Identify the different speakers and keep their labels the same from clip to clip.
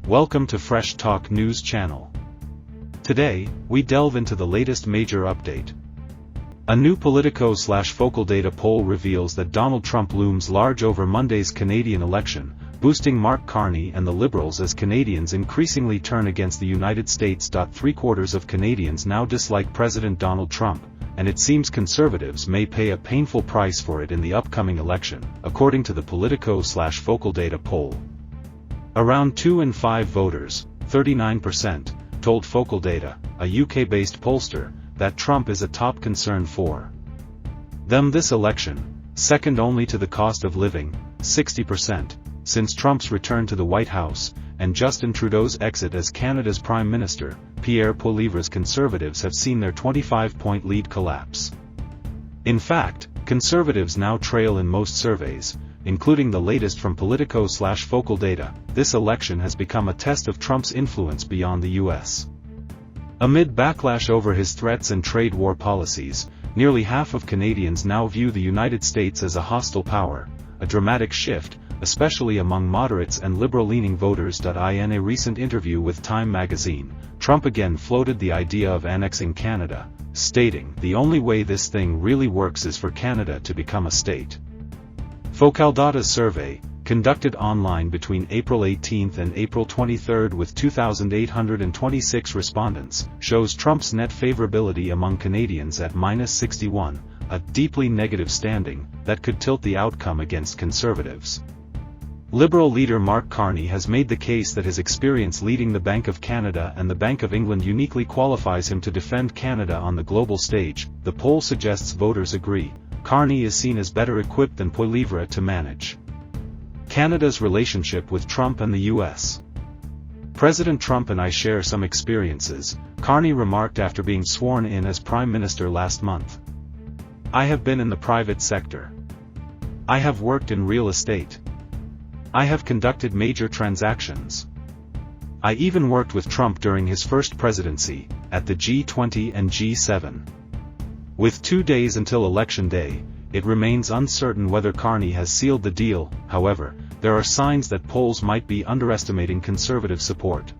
Speaker 1: Welcome to Fresh Talk News Channel. Today, we delve into the latest major update. A new Politico/Focal Data poll reveals that Donald Trump looms large over Monday's Canadian election, boosting Mark Carney and the Liberals as Canadians increasingly turn against the United States. 3/4 of Canadians now dislike President Donald Trump, and it seems Conservatives may pay a painful price for it in the upcoming election, according to the Politico/Focal Data poll. Around 2 in 5 voters, 39%, told Focal Data, a UK-based pollster, that Trump is a top concern for them this election, second only to the cost of living, 60%, since Trump's return to the White House, and Justin Trudeau's exit as Canada's Prime Minister. Pierre Poilievre's Conservatives have seen their 25-point lead collapse. In fact, Conservatives now trail in most surveys, including the latest from Politico/Focal Data. This election has become a test of Trump's influence beyond the U.S. Amid backlash over his threats and trade war policies, nearly half of Canadians now view the United States as a hostile power, a dramatic shift, especially among moderates and liberal-leaning voters. In a recent interview with Time magazine, Trump again floated the idea of annexing Canada, stating, "The only way this thing really works is for Canada to become a state." Focal Data's survey, conducted online between April 18 and April 23 with 2,826 respondents, shows Trump's net favorability among Canadians at -61, a deeply negative standing that could tilt the outcome against Conservatives. Liberal leader Mark Carney has made the case that his experience leading the Bank of Canada and the Bank of England uniquely qualifies him to defend Canada on the global stage. The poll suggests voters agree. Carney is seen as better equipped than Poilievre to manage Canada's relationship with Trump and the U.S. President Trump and I share some experiences, Carney remarked after being sworn in as Prime Minister last month. I have been in the private sector. I have worked in real estate. I have conducted major transactions. I even worked with Trump during his first presidency, at the G20 and G7. With 2 days until Election Day, it remains uncertain whether Carney has sealed the deal. However, there are signs that polls might be underestimating Conservative support.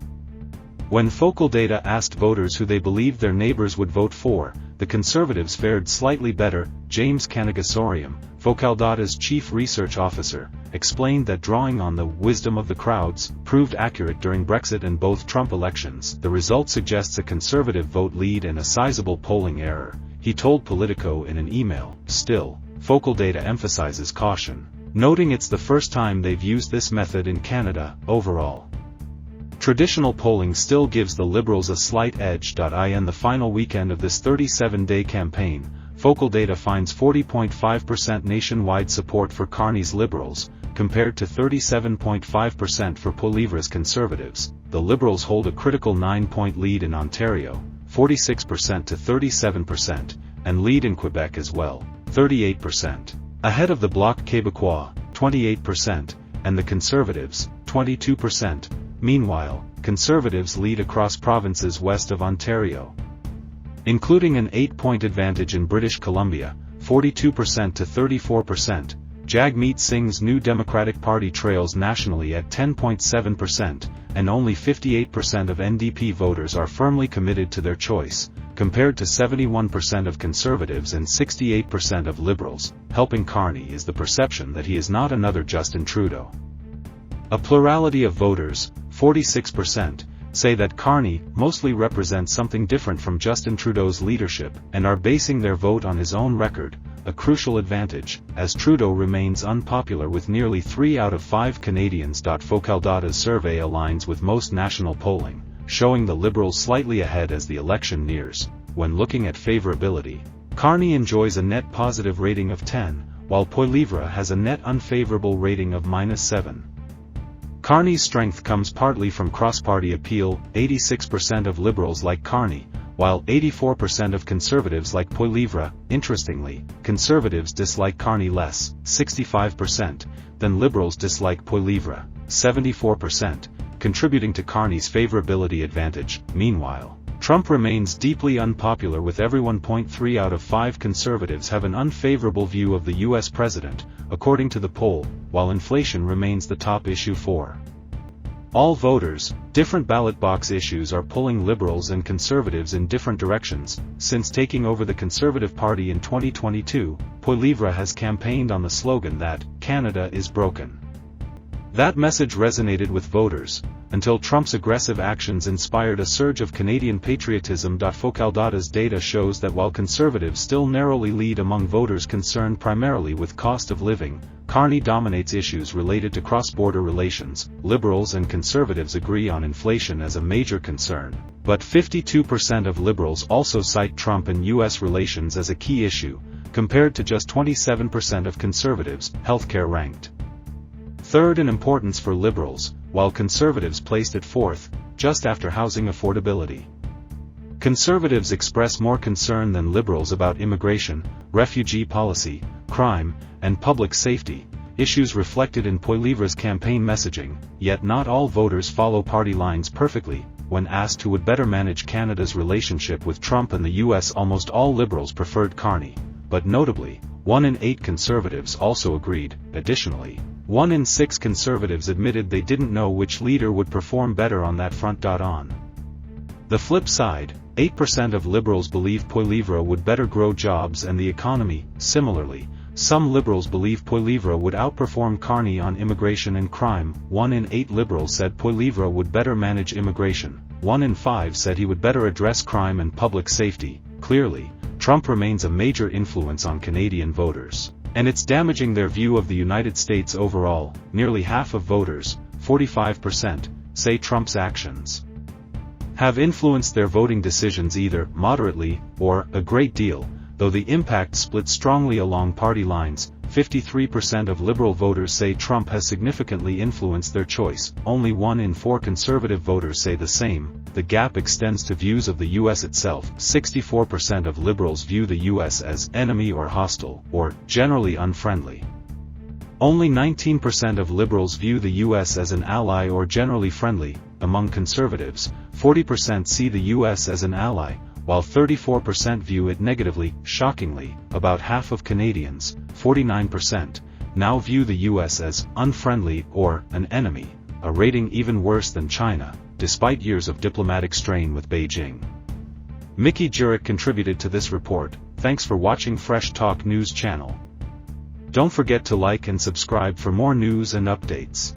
Speaker 1: When Focal Data asked voters who they believed their neighbors would vote for, the Conservatives fared slightly better. James Cannagasorium, Focal Data's chief research officer, explained that drawing on the wisdom of the crowds proved accurate during Brexit and both Trump elections. The result suggests a Conservative vote lead and a sizable polling error, he told Politico in an email. Still, Focal Data emphasizes caution, noting it's the first time they've used this method in Canada. Overall, traditional polling still gives the Liberals a slight edge. In the final weekend of this 37-day campaign, Focal Data finds 40.5% nationwide support for Carney's Liberals, compared to 37.5% for Poilievre's Conservatives. The Liberals hold a critical 9-point lead in Ontario, 46% to 37%, and lead in Quebec as well, 38%. Ahead of the Bloc Québécois, 28%, and the Conservatives, 22%. Meanwhile, Conservatives lead across provinces west of Ontario, including an 8-point advantage in British Columbia, 42% to 34%. Jagmeet Singh's New Democratic Party trails nationally at 10.7%, and only 58% of NDP voters are firmly committed to their choice, compared to 71% of Conservatives and 68% of Liberals. Helping Carney is the perception that he is not another Justin Trudeau. A plurality of voters, 46%, say that Carney mostly represents something different from Justin Trudeau's leadership, and are basing their vote on his own record, a crucial advantage, as Trudeau remains unpopular with nearly 3 out of 5 Canadians. Focal Data's survey aligns with most national polling, showing the Liberals slightly ahead as the election nears. When looking at favorability, Carney enjoys a net positive rating of 10, while Poilievre has a net unfavorable rating of -7. Carney's strength comes partly from cross-party appeal. 86% of Liberals like Carney, while 84% of Conservatives like Poilievre. Interestingly, Conservatives dislike Carney less, 65%, than Liberals dislike Poilievre, 74%, contributing to Carney's favorability advantage. Meanwhile, Trump remains deeply unpopular with everyone. 3 out of 5 Conservatives have an unfavorable view of the U.S. president, according to the poll, while inflation remains the top issue for All voters, different ballot box issues are pulling Liberals and Conservatives in different directions. Since taking over the Conservative Party in 2022, Poilievre has campaigned on the slogan that, "Canada is broken." That message resonated with voters, until Trump's aggressive actions inspired a surge of Canadian patriotism. Focaldata's data shows that while Conservatives still narrowly lead among voters concerned primarily with cost of living, Carney dominates issues related to cross-border relations. Liberals and Conservatives agree on inflation as a major concern, but 52% of Liberals also cite Trump and U.S. relations as a key issue, compared to just 27% of Conservatives. Healthcare ranked third in importance for Liberals, while Conservatives placed it fourth, just after housing affordability. Conservatives express more concern than Liberals about immigration, refugee policy, crime, and public safety, issues reflected in Poilievre's campaign messaging. Yet not all voters follow party lines perfectly. When asked who would better manage Canada's relationship with Trump and the U.S., almost all Liberals preferred Carney, but notably, 1 in 8 Conservatives also agreed. Additionally, 1 in 6 Conservatives admitted they didn't know which leader would perform better on that front. On the flip side, 8% of Liberals believe Poilievre would better grow jobs and the economy. Similarly, some Liberals believe Poilievre would outperform Carney on immigration and crime. 1 in 8 Liberals said Poilievre would better manage immigration. 1 in 5 said he would better address crime and public safety. Clearly, Trump remains a major influence on Canadian voters, and it's damaging their view of the United States overall. Nearly half of voters, 45%, say Trump's actions have influenced their voting decisions either moderately or a great deal, though the impact splits strongly along party lines. 53% of Liberal voters say Trump has significantly influenced their choice. Only 1 in 4 Conservative voters say the same. The gap extends to views of the U.S. itself. 64% of Liberals view the U.S. as enemy or hostile, or generally unfriendly. Only 19% of Liberals view the U.S. as an ally or generally friendly. Among Conservatives, 40% see the U.S. as an ally, while 34% view it negatively. Shockingly, about half of Canadians, 49%, now view the U.S. as unfriendly or an enemy, a rating even worse than China, despite years of diplomatic strain with Beijing. Mickey Jurek contributed to this report. Thanks for watching Fresh Talk News Channel. Don't forget to like and subscribe for more news and updates.